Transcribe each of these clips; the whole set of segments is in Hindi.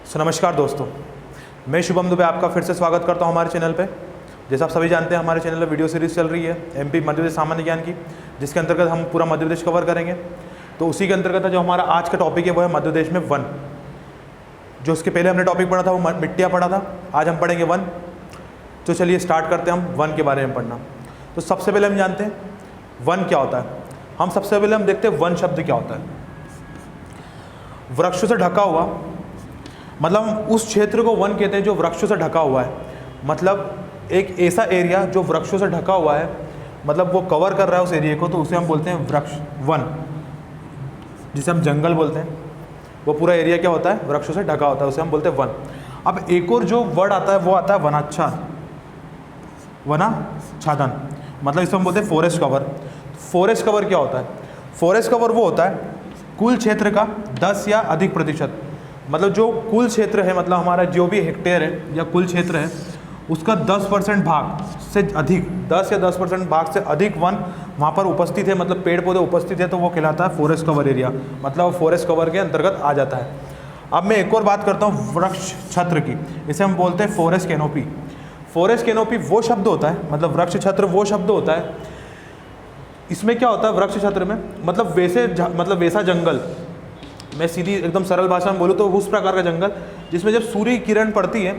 नमस्कार दोस्तों, मैं शुभम दुबे आपका फिर से स्वागत करता हूं हमारे चैनल पे। जैसा आप सभी जानते हैं, हमारे चैनल पे वीडियो सीरीज़ चल रही है एमपी मध्य प्रदेश सामान्य ज्ञान की, जिसके अंतर्गत हम पूरा मध्य प्रदेश कवर करेंगे। तो उसी के अंतर्गत जो हमारा आज का टॉपिक है वो है मध्य प्रदेश में वन। जो उसके पहले हमने टॉपिक पढ़ा था वो मिट्टियाँ पढ़ा था, आज हम पढ़ेंगे वन। तो चलिए स्टार्ट करते हैं हम वन के बारे में पढ़ना। तो सबसे पहले हम जानते हैं वन क्या होता है। हम सबसे पहले देखते हैं वन शब्द क्या होता है। वृक्षों से ढका हुआ, मतलब हम उस क्षेत्र को वन कहते हैं जो वृक्षों से ढका हुआ है। मतलब एक ऐसा एरिया जो वृक्षों से ढका हुआ है, मतलब वो कवर कर रहा है उस एरिया को, तो उसे हम बोलते हैं वृक्ष वन। जिसे हम जंगल बोलते हैं, वो पूरा एरिया क्या होता है, वृक्षों से ढका होता है, उसे हम बोलते हैं वन। अब एक और जो वर्ड आता है वो आता है वनाच्छादन। वनाच्छादन मतलब इसे हम बोलते हैं फॉरेस्ट कवर। फॉरेस्ट कवर क्या होता है? फॉरेस्ट कवर वो होता है कुल क्षेत्र का 10 या अधिक प्रतिशत, मतलब जो कुल क्षेत्र है, मतलब हमारा जो भी हेक्टेयर है या कुल क्षेत्र है, उसका 10% भाग से अधिक, 10 या 10% भाग से अधिक वन वहाँ पर उपस्थित है, मतलब पेड़ पौधे उपस्थित है, तो वो कहलाता है फॉरेस्ट कवर एरिया, मतलब वो फॉरेस्ट कवर के अंतर्गत आ जाता है। अब मैं एक और बात करता हूँ वृक्ष छत्र की, इसे हम बोलते हैं फॉरेस्ट कैनोपी। फॉरेस्ट कैनोपी वो शब्द होता है, मतलब वृक्ष छत्र वो शब्द होता है। इसमें क्या होता है वृक्ष छत्र में, मतलब वैसा जंगल, मैं सीधी एकदम सरल भाषा में बोलूँ तो उस प्रकार का जंगल जिसमें जब सूर्य की किरण पड़ती है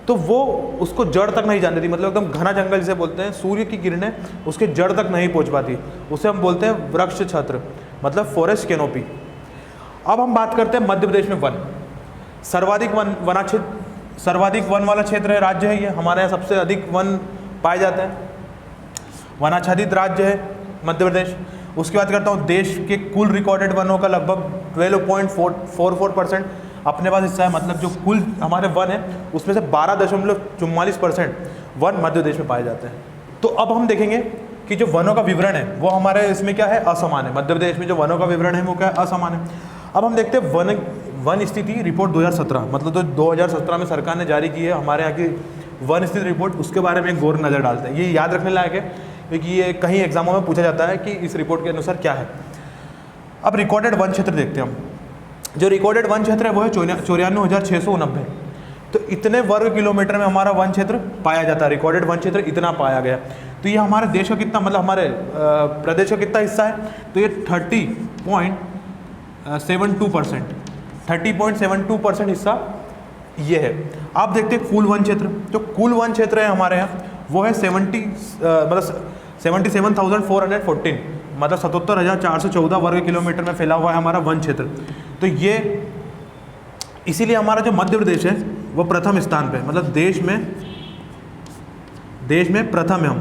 तो वो उसको जड़ तक नहीं जाने देती, मतलब एकदम घना जंगल जिसे बोलते हैं, सूर्य की किरणें उसके जड़ तक नहीं पहुंच पाती, उसे हम बोलते हैं वृक्ष छत्र, मतलब फॉरेस्ट कैनोपी। अब हम बात करते हैं मध्य प्रदेश में वन। सर्वाधिक वन वाला क्षेत्र है, राज्य है ये, हमारे यहाँ सबसे अधिक वन पाए जाते हैं, वनाच्छादित राज्य है मध्य प्रदेश। उसकी बात करता हूँ, देश के कुल रिकॉर्डेड वनों का लगभग 12.44% अपने पास हिस्सा है, मतलब जो कुल हमारे वन है उसमें से 12.44% वन मध्य प्रदेश में पाए जाते हैं। तो अब हम देखेंगे कि जो वनों का विवरण है वो हमारे इसमें क्या है, असमान है। मध्य प्रदेश में जो वनों का विवरण है वो क्या है, असमान है। अब हम देखते हैं वन स्थिति रिपोर्ट 2017, मतलब जो 2017 में सरकार ने जारी की है हमारे यहाँ की वन स्थिति रिपोर्ट, उसके बारे में एक गौर नज़र डालते हैं। ये याद रखने लायक है क्योंकि ये कहीं एग्जामों में पूछा जाता है कि इस रिपोर्ट के अनुसार क्या है। अब रिकॉर्डेड वन क्षेत्र देखते हैं हम। जो रिकॉर्डेड वन क्षेत्र है वो है 94,690। तो इतने वर्ग किलोमीटर में हमारा वन क्षेत्र पाया जाता है, रिकॉर्डेड वन क्षेत्र इतना पाया गया। तो ये हमारे देश का कितना, मतलब हमारे प्रदेश का कितना हिस्सा है, तो ये 30.72% हिस्सा ये है। आप देखते हैं कुल वन क्षेत्र, जो कुल वन क्षेत्र है हमारे यहाँ वो है 77,414, मतलब 77,414 वर्ग किलोमीटर में फैला हुआ है हमारा वन क्षेत्र। तो ये इसीलिए हमारा जो मध्य प्रदेश है वो प्रथम स्थान पे, मतलब देश में प्रथम है। हम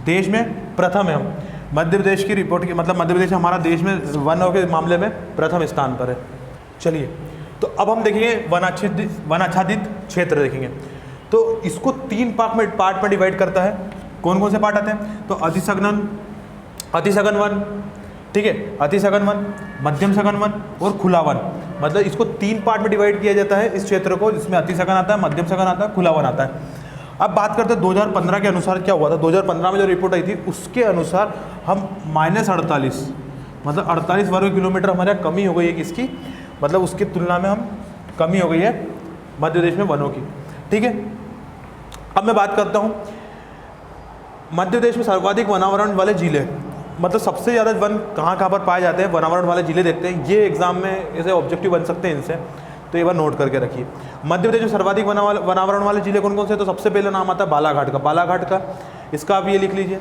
देश में प्रथम है हम, मध्य प्रदेश की रिपोर्ट की, मतलब मध्य प्रदेश हमारा देश में वनों के मामले में प्रथम स्थान पर है। चलिए, तो अब हम देखेंगे वनाच्छादित क्षेत्र देखेंगे। तो इसको 3 पार्ट में डिवाइड करता है। कौन कौन से पार्ट आते हैं? तो अतिसघन वन, ठीक है, अतिसघन वन, मध्यम सघन वन और खुला वन, मतलब इसको 3 पार्ट में डिवाइड किया जाता है इस क्षेत्र को, जिसमें अतिसघन आता है, मध्यम सघन आता है, खुला वन आता है। अब बात करते हैं 2015 के अनुसार क्या हुआ था। 2015 में जो रिपोर्ट आई थी उसके अनुसार हम -48, मतलब 48 वर्ग किलोमीटर हमारे यहाँ कमी हो गई है किसकी, मतलब उसकी तुलना में हम कमी हो गई है मध्य प्रदेश में वनों की, ठीक है। अब मैं बात करता हूँ मध्य प्रदेश में सर्वाधिक वनावरण वाले जिले, मतलब सबसे ज़्यादा वन कहाँ पर पाए जाते हैं, वनावरण वाले जिले देखते हैं। ये एग्जाम में ऐसे ऑब्जेक्टिव बन सकते हैं इनसे, तो एक बार नोट करके रखिए। मध्य प्रदेश में सर्वाधिक वनावरण वाले जिले कौन कौन से? तो सबसे पहले नाम आता है बालाघाट का। बालाघाट का, इसका आप ये लिख लीजिए,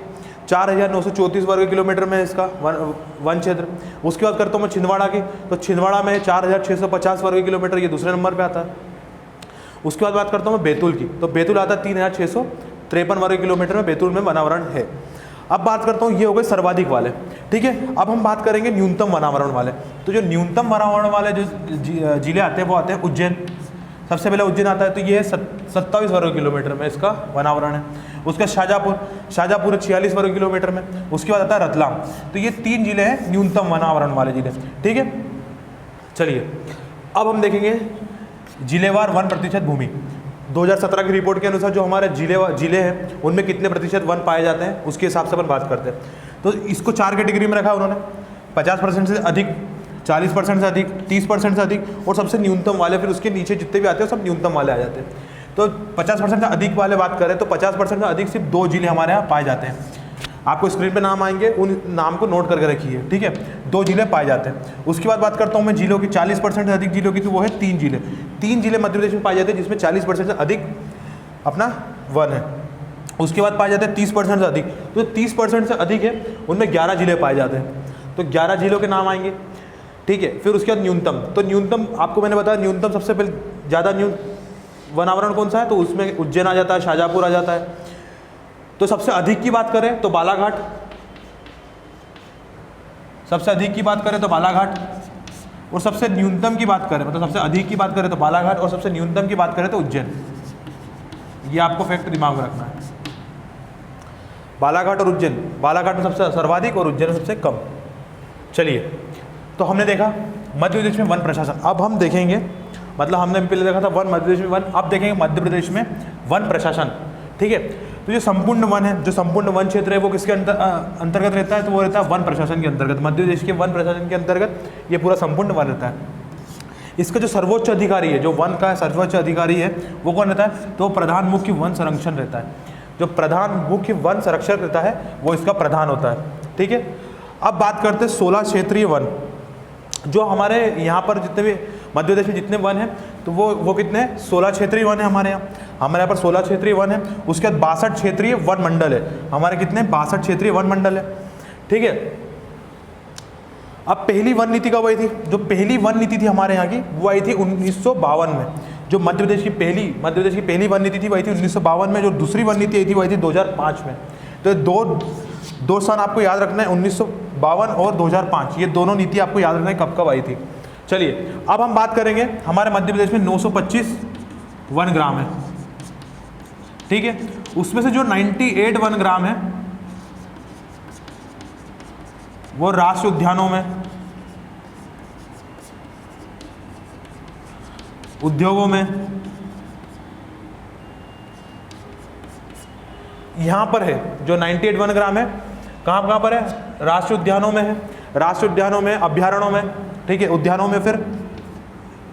4,934 वर्ग किलोमीटर में इसका वन क्षेत्र। उसके बाद करता हूँ मैं छिंदवाड़ा की, तो छिंदवाड़ा में 4,650 वर्ग किलोमीटर, ये दूसरे नंबर पे आता है। उसके बाद बात करता हूँ मैं बैतूल की, तो बैतूल आता है 3,653 वर्ग किलोमीटर में बैतूल में वनावरण है। अब बात करता हूँ, ये हो गए सर्वाधिक वाले, ठीक है। अब हम बात करेंगे न्यूनतम वनावरण वाले। तो जो न्यूनतम वनावरण वाले जो जिले आते हैं वो आते हैं उज्जैन। सबसे पहले उज्जैन आता है, तो ये 27 वर्ग किलोमीटर में इसका वनावरण है। उसका शाजापुर 46 वर्ग किलोमीटर में। उसके बाद आता है रतलाम। तो ये 3 जिले हैं न्यूनतम वनावरण वाले जिले, ठीक है। चलिए, अब हम देखेंगे जिलेवार वन प्रतिशत भूमि। 2017 की रिपोर्ट के अनुसार जो हमारे जिले हैं उनमें कितने प्रतिशत वन पाए जाते हैं उसके हिसाब से अपन बात करते हैं। तो इसको 4 कैटेगरी में रखा है उन्होंने। 50% से अधिक 40% से अधिक, 30% से अधिक, और सबसे न्यूनतम वाले फिर उसके नीचे जितने भी आते हैं सब न्यूनतम वाले आ जाते हैं। तो 50% से अधिक वाले बात करें तो 50% से अधिक सिर्फ 2 जिले हमारे यहाँ पाए जाते हैं। आपको स्क्रीन पे नाम आएंगे, उन नाम को नोट करके रखिए, ठीक है। 2 जिले पाए जाते हैं। उसके बाद बात करता हूँ मैं जिलों की, 40% से अधिक जिलों की, तो वो है 3 जिले। 3 जिले मध्य प्रदेश में पाए जाते हैं जिसमें 40% से अधिक अपना वन है। उसके बाद पाए जाते हैं 30% से अधिक, तो 30% से अधिक है उनमें 11 जिले पाए जाते हैं, तो 11 जिलों के नाम आएंगे, ठीक है। फिर उसके बाद न्यूनतम, तो न्यूनतम आपको मैंने बताया न्यूनतम सबसे पहले ज़्यादा वन आवरण कौन सा है, तो उसमें उज्जैन आ जाता है, शाहजहाँपुर आ जाता है। तो सबसे अधिक की बात करें तो बालाघाट, सबसे अधिक की बात करें तो बालाघाट, और सबसे न्यूनतम की बात करें, मतलब सबसे अधिक की बात करें तो बालाघाट, और सबसे न्यूनतम की बात करें तो उज्जैन। ये आपको फैक्ट दिमाग में रखना है, बालाघाट और उज्जैन, बालाघाट में सबसे सर्वाधिक और उज्जैन में सबसे कम। चलिए, तो हमने देखा मध्य प्रदेश में वन प्रशासन। अब हम देखेंगे, मतलब हमने पहले देखा था वन, मध्य प्रदेश में वन, अब देखेंगे मध्य प्रदेश में वन प्रशासन, ठीक है। तो जो संपूर्ण वन है, जो संपूर्ण वन क्षेत्र है, वो किसके अंतर्गत रहता है, तो वो रहता है वन प्रशासन के अंतर्गत। मध्य प्रदेश के वन प्रशासन के अंतर्गत ये पूरा संपूर्ण वन रहता है। इसका जो सर्वोच्च अधिकारी है, जो वन का सर्वोच्च अधिकारी है, वो कौन रहता है, तो प्रधान मुख्य वन संरक्षण रहता है। जो प्रधान मुख्य वन संरक्षक रहता है वो इसका प्रधान होता है, ठीक है। अब बात करते हैं 16 क्षेत्रीय वन। जो हमारे यहाँ पर जितने भी मध्य प्रदेश में जितने वन हैं, तो वो कितने हैं, 16 क्षेत्रीय वन है हमारे यहाँ। हमारे यहाँ पर 16 क्षेत्रीय वन है। उसके बाद 62 क्षेत्रीय वन मंडल है। हमारे कितने, 62 क्षेत्रीय वन मंडल है, ठीक है। अब पहली वन नीति कब आई थी, जो पहली वन नीति थी हमारे यहाँ की, वो आई थी 1952 में। जो मध्य प्रदेश की पहली वन नीति थी वही थी 1952 में। जो दूसरी वन नीति आई थी वही थी 2005 में। तो दो साल आपको याद रखना है, 1952 और 2005, ये दोनों नीति आपको याद रखना है कब कब आई थी। चलिए, अब हम बात करेंगे हमारे मध्य प्रदेश में 925 वन ग्राम है, ठीक है। उसमें से जो 98 वन ग्राम है वो राष्ट्रीय उद्यानों में, उद्योगों में, यहां पर है। जो 98 वन ग्राम है कहां पर है, राष्ट्रीय उद्यानों में है, राष्ट्रीय उद्यानों में, अभ्यारण्यों में, ठीक है, उद्यानों में, फिर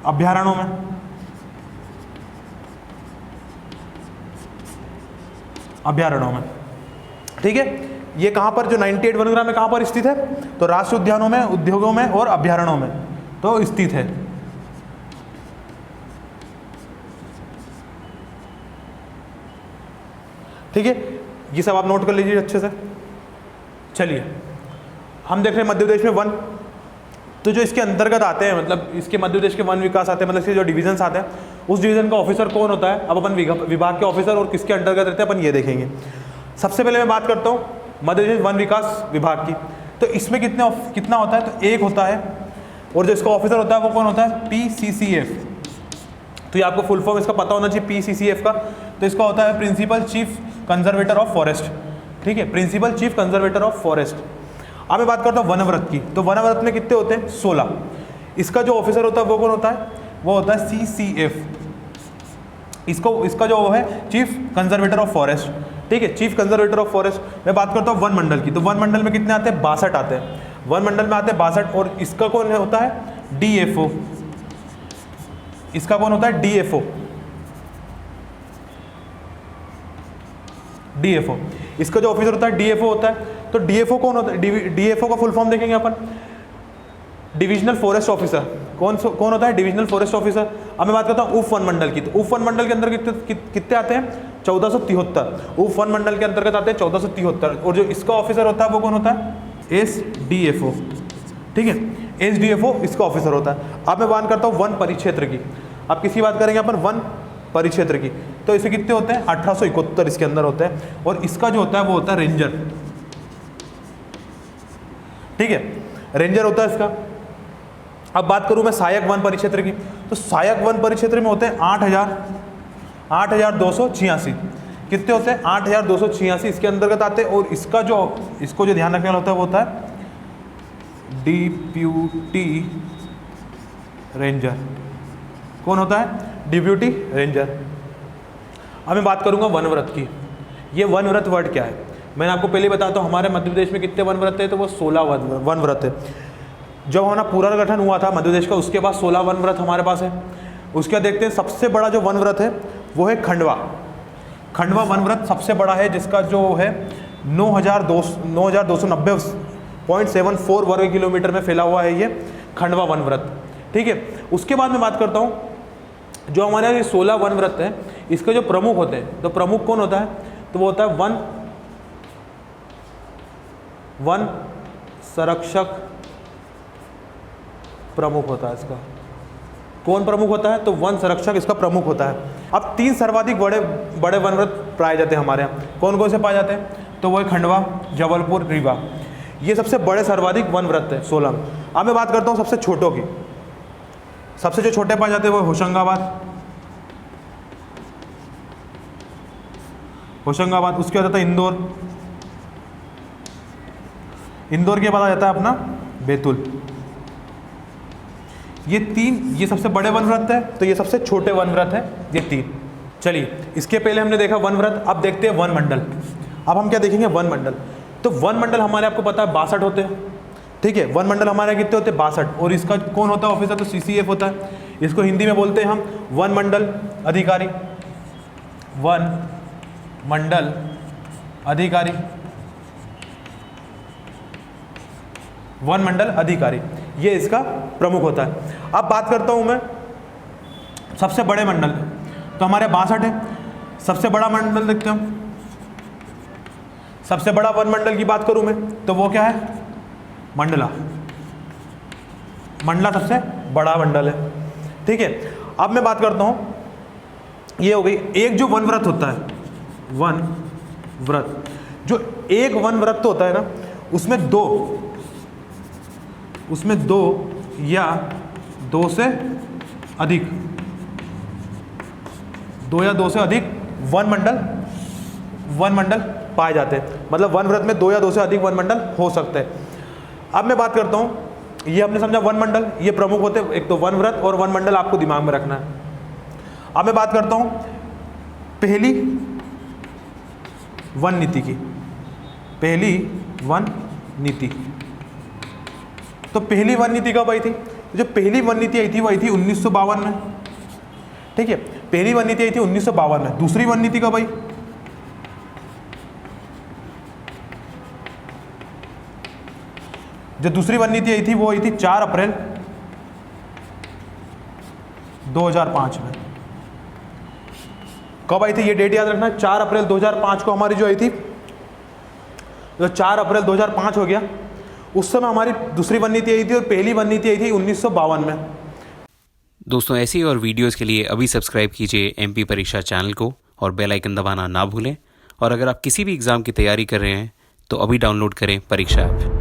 अभ्यारण्यों में, अभ्यारण्यों में, ठीक है। ये कहां पर, जो 98 वन ग्राम में कहां पर स्थित है, तो राष्ट्रीय उद्यानों में, उद्योगों में और अभ्यारण्यों में तो स्थित है, ठीक है। ये सब आप नोट कर लीजिए अच्छे से। चलिए, हम देख रहे हैं मध्य प्रदेश में वन, तो जो इसके अंतर्गत आते हैं, मतलब इसके मध्य प्रदेश के वन विकास आते हैं, मतलब इसके जो डिविजन्स आते हैं, उस डिवीजन का ऑफिसर कौन होता है। अब अपन विभाग के ऑफिसर और किसके अंतर्गत रहते हैं अपन ये देखेंगे। सबसे पहले मैं बात करता हूँ मध्य प्रदेश वन विकास विभाग की। तो इसमें कितना होता है, तो 1 होता है, और जो इसका ऑफिसर होता है वो कौन होता है, PCCF। तो ये आपको फुल फॉर्म इसका पता होना चाहिए PCCF का। तो इसका होता है principal chief conservator of forest, ठीक है, principal chief conservator of forest. अब मैं बात करता हूँ वनव्रत की। तो वनव्रत में कितने होते हैं, 16। इसका जो ऑफिसर होता है वो कौन होता है, वो होता है CCF। इसका जो है चीफ कंजर्वेटर ऑफ फॉरेस्ट, ठीक है, चीफ कंजर्वेटर ऑफ फॉरेस्ट। मैं बात करता हूँ वन मंडल की। तो वन मंडल में कितने आते हैं, 62 आते हैं। वन मंडल में आते हैं 62, और इसका कौन होता है, DFO। इसका कौन होता है, DFO। इसका जो ऑफिसर होता है DFO होता है। तो DFO कौन होता है, DFO का फुल फॉर्म देखेंगे अपन, डिविजनल फॉरेस्ट ऑफिसर। कौन होता है, डिविजनल फॉरेस्ट ऑफिसर। अब मैं बात करता हूँ उप वन मंडल की। तो उप वन मंडल के अंदर कितने आते हैं, 1473। उप वन मंडल के अंतर्गत आते हैं 1473। और जो इसका ऑफिसर होता है वो कौन होता है, SDFO, ठीक है, SDFO इसका ऑफिसर होता है। अब मैं बात करता हूँ वन परिक्षेत्र की। अब किसकी बात करेंगे अपन, वन परिक्षेत्र की। तो इसे कितने होते हैं, 1871 इसके अंदर होते हैं। और इसका जो होता है वो होता है रेंजर, ठीक है, रेंजर होता है इसका। अब बात करूं मैं सहायक वन परिक्षेत्र की। तो सहायक वन परिक्षेत्र में होते हैं 8,286। कितने होते हैं, 8,286 इसके अंतर्गत आते हैं। और इसको जो ध्यान रखने वाला होता है वो होता है डिप्यूटी रेंजर। कौन होता है, डिप्यूटी रेंजर। अब मैं बात करूंगा वनव्रत की। ये वनव्रत वर्ड क्या है, मैंने आपको पहले बताया था हमारे मध्य प्रदेश में कितने वनव्रत है, तो वो 16 वनव्रत है। जब हमारा पूरा गठन हुआ था मध्य प्रदेश का, उसके बाद 16 वन व्रत हमारे पास है। उसके बाद देखते हैं सबसे बड़ा जो वन व्रत है वो है खंडवा। खंडवा वन व्रत सबसे बड़ा है, जिसका जो है 9,290.74 वर्ग किलोमीटर में फैला हुआ है ये खंडवा वन व्रत। ठीक है, उसके बाद मैं बात करता हूँ जो हमारे यहाँ 16 वन व्रत है, इसके जो प्रमुख होते हैं, तो प्रमुख कौन होता है? तो वो होता है वन संरक्षक प्रमुख होता है इसका। कौन प्रमुख होता है? तो वन संरक्षक इसका प्रमुख होता है। अब 3 सर्वाधिक बड़े बड़े वन व्रत पाए जाते हैं हमारे यहाँ। कौन कौन से पाए जाते हैं? तो वो है खंडवा, जबलपुर, रीवा, ये सबसे बड़े सर्वाधिक वन व्रत है 16 में। अब मैं बात करता हूँ सबसे छोटों की। सबसे जो छोटे पाए जाते हैं वो होशंगाबाद, उसके बाद आता है इंदौर के बाद आ जाता है अपना बैतूल। ये सबसे बड़े वन व्रत है, तो ये सबसे छोटे वन व्रत है, ये 3। चलिए, इसके पहले हमने देखा वन व्रत, अब देखते हैं वन मंडल। अब हम क्या देखेंगे? वन मंडल। तो वन मंडल हमारे आपको पता है 62 होते हैं। ठीक है, वन मंडल हमारे कितने होते हैं? 62। और इसका कौन होता है ऑफिसर? तो CCF होता है। इसको हिंदी में बोलते हैं हम वन मंडल अधिकारी। वन मंडल अधिकारी, वन मंडल अधिकारी, ये इसका प्रमुख होता है। अब बात करता हूं मैं सबसे बड़े मंडल, तो हमारे 62 है। सबसे बड़ा मंडल देखते हैं। सबसे बड़ा वन मंडल की बात करूं मैं, तो वो क्या है? मंडला सबसे बड़ा मंडल है। ठीक है, अब मैं बात करता हूं, ये हो गई एक जो वन व्रत होता है, वन व्रत, जो एक वन व्रत होता है ना, उसमें दो या दो से अधिक वन मंडल पाए जाते हैं। मतलब वन व्रत में 2 या 2 से अधिक वन मंडल हो सकते हैं। अब मैं बात करता हूं, ये हमने समझा वन मंडल, ये प्रमुख होते हैं। एक तो वन व्रत और वन मंडल आपको दिमाग में रखना है। अब मैं बात करता हूं पहली वन नीति की। पहली वन नीति, तो पहली वन नीति कब आई थी? जो पहली वन नीति आई थी वो आई थी 1952 में। ठीक है, पहली वन नीति आई थी 1952 में। दूसरी वन नीति कब आई? जो दूसरी वन नीति आई थी वो आई थी 4 अप्रैल 2005 में। कब आई थी ये डेट याद रखना, 4 अप्रैल 2005 को हमारी जो आई थी, तो 4 अप्रैल 2005 हो गया, उस समय हमारी दूसरी वन नीति आई थी और पहली वन नीति आई थी 1952 में। दोस्तों, ऐसी और वीडियोस के लिए अभी सब्सक्राइब कीजिए MP परीक्षा चैनल को और बेल आइकन दबाना ना भूलें। और अगर आप किसी भी एग्ज़ाम की तैयारी कर रहे हैं तो अभी डाउनलोड करें परीक्षा ऐप।